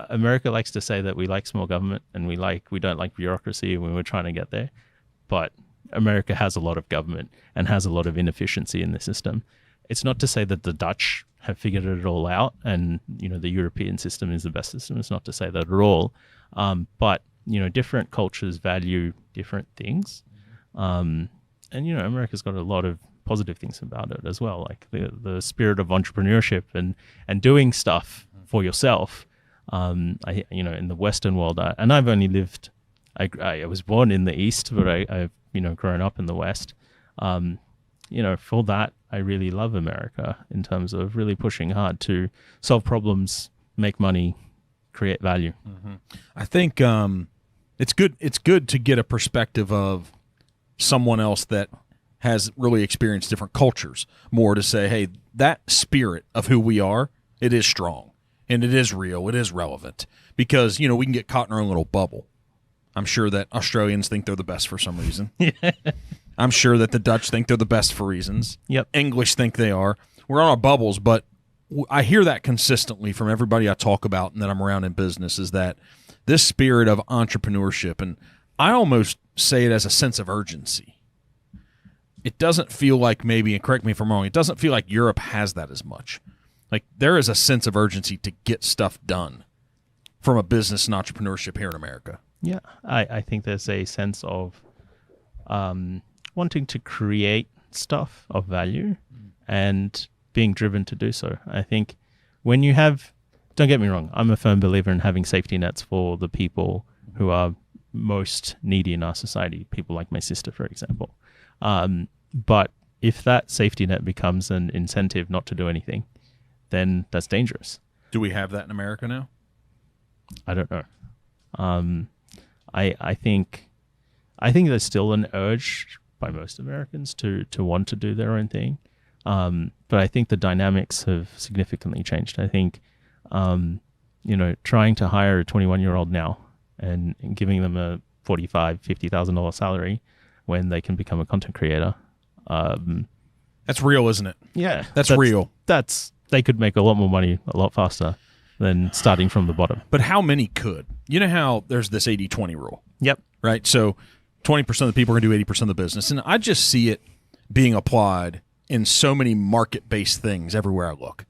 America likes to say that we like small government and we don't like bureaucracy when we're trying to get there, but America has a lot of government and has a lot of inefficiency in the system. It's not to say that the Dutch have figured it all out and, the European system is the best system. It's not to say that at all. But, different cultures value different things. And, America's got a lot of positive things about it as well, like the spirit of entrepreneurship and doing stuff for yourself. In the Western world, and I've only lived, I was born in the East, but I've, grown up in the West. For that, I really love America in terms of really pushing hard to solve problems, make money, create value. Mm-hmm. I think it's good. It's good to get a perspective of someone else that has really experienced different cultures, more to say, hey, that spirit of who we are, it is strong and it is real. It is relevant because, we can get caught in our own little bubble. I'm sure that Australians think they're the best for some reason. I'm sure that the Dutch think they're the best for reasons. Yep. English think they are. We're on our bubbles, but I hear that consistently from everybody I talk about and that I'm around in business is that this spirit of entrepreneurship, and I almost say it as a sense of urgency. It doesn't feel like maybe, and correct me if I'm wrong, it doesn't feel like Europe has that as much. Like there is a sense of urgency to get stuff done from a business and entrepreneurship here in America. Yeah, I think there's a sense of wanting to create stuff of value and being driven to do so. I think when you have, don't get me wrong, I'm a firm believer in having safety nets for the people who are most needy in our society, people like my sister, for example. But if that safety net becomes an incentive not to do anything, then that's dangerous. Do we have that in America now? I don't know. I think there's still an urge by most Americans to want to do their own thing. But I think the dynamics have significantly changed. I think, trying to hire a 21-year-old now and giving them a $45,000, $50,000 salary when they can become a content creator. That's real, isn't it? Yeah. That's real. They could make a lot more money a lot faster than starting from the bottom. But how many could? You know how there's this 80-20 rule? Yep. Right? So 20% of the people are going to do 80% of the business. And I just see it being applied in so many market-based things everywhere I look.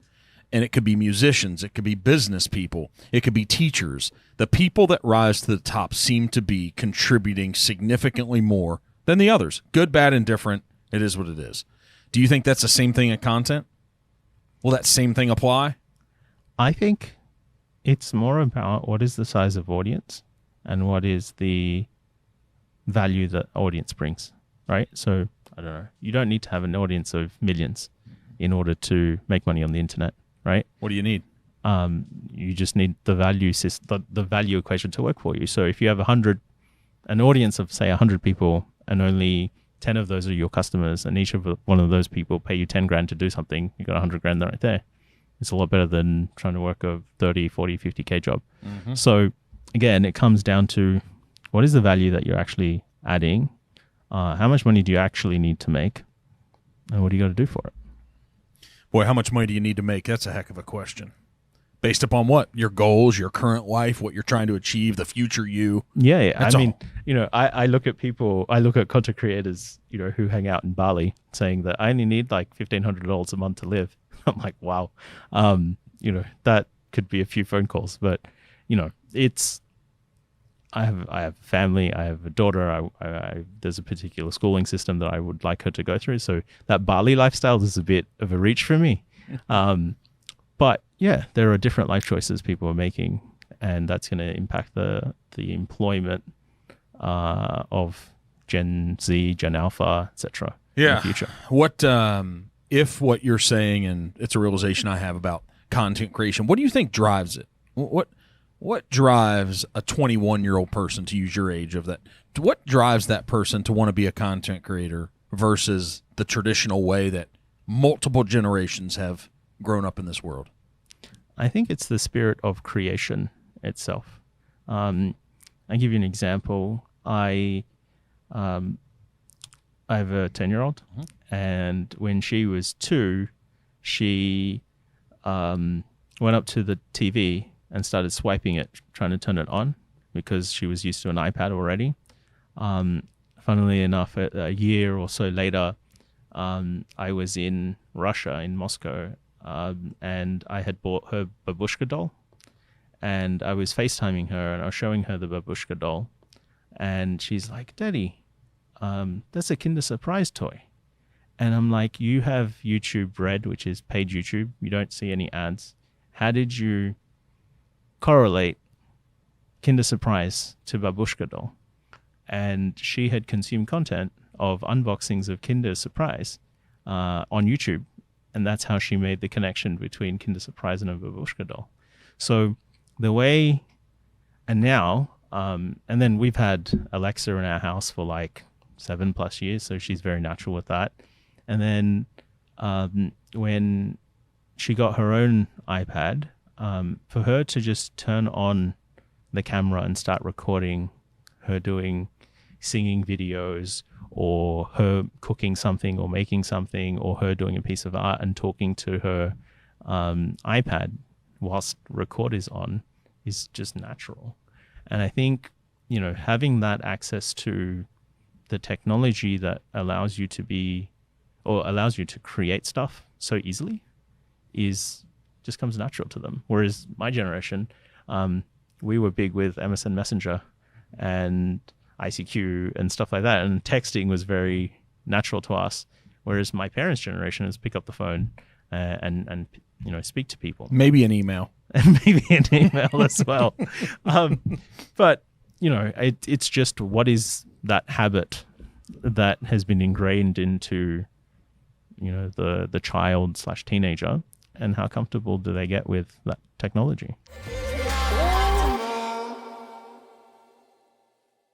And it could be musicians. It could be business people. It could be teachers. The people that rise to the top seem to be contributing significantly more than the others. Good, bad, indifferent. It is what it is. Do you think that's the same thing in content? Will that same thing apply? I think it's more about what is the size of audience and what is the value that audience brings, right? So, I don't know. You don't need to have an audience of millions in order to make money on the internet, right? What do you need? You just need the value system, the value equation to work for you. So if you have an audience of say 100 people and only 10 of those are your customers and each of one of those people pay you 10 grand to do something, you got 100 grand right there. It's a lot better than trying to work a 30, 40, 50K job. Mm-hmm. So again, it comes down to what is the value that you're actually adding? How much money do you actually need to make? And what do you got to do for it? Boy, how much money do you need to make? That's a heck of a question. Based upon what? Your goals, your current life, what you're trying to achieve, the future you. Yeah. I look at people, I look at content creators, who hang out in Bali saying that I only need like $1,500 a month to live. I'm like, wow. That could be a few phone calls, but I have a family, I have a daughter, there's a particular schooling system that I would like her to go through. So that Bali lifestyle is a bit of a reach for me. But yeah, there are different life choices people are making, and that's going to impact the employment of Gen Z, Gen Alpha, etc. in the future. What if what you're saying, and it's a realization I have about content creation, what do you think drives it? What drives a 21-year-old person, to use your age of that? What drives that person to want to be a content creator versus the traditional way that multiple generations have grown up in this world? I think it's the spirit of creation itself. I'll give you an example. I have a 10-year-old, and when she was 2, she went up to the TV and started swiping it, trying to turn it on because she was used to an iPad already. Funnily enough, a year or so later, I was in Russia, in Moscow, and I had bought her babushka doll, and I was FaceTiming her, and I was showing her the babushka doll, and she's like, "Daddy, that's a Kinder Surprise toy." And I'm like, "You have YouTube Red, which is paid YouTube. You don't see any ads. How did you correlate Kinder Surprise to babushka doll?" And she had consumed content of unboxings of Kinder Surprise on YouTube, and that's how she made the connection between Kinder Surprise and a babushka doll. So the way, and now, and then we've had Alexa in our house for like 7+ years, so she's very natural with that. And then when she got her own iPad, for her to just turn on the camera and start recording her doing singing videos, or her cooking something or making something, or her doing a piece of art and talking to her iPad whilst record is on, is just natural. And I think, you know, having that access to the technology that allows you to be, or allows you to create stuff so easily, is just comes natural to them. Whereas my generation, we were big with MSN Messenger and ICQ and stuff like that, and texting was very natural to us. Whereas my parents' generation is pick up the phone and you know, speak to people. Maybe an email. And maybe an email as well. But you know, it's just, what is that habit that has been ingrained into, you know, the child/teenager, and how comfortable do they get with that technology?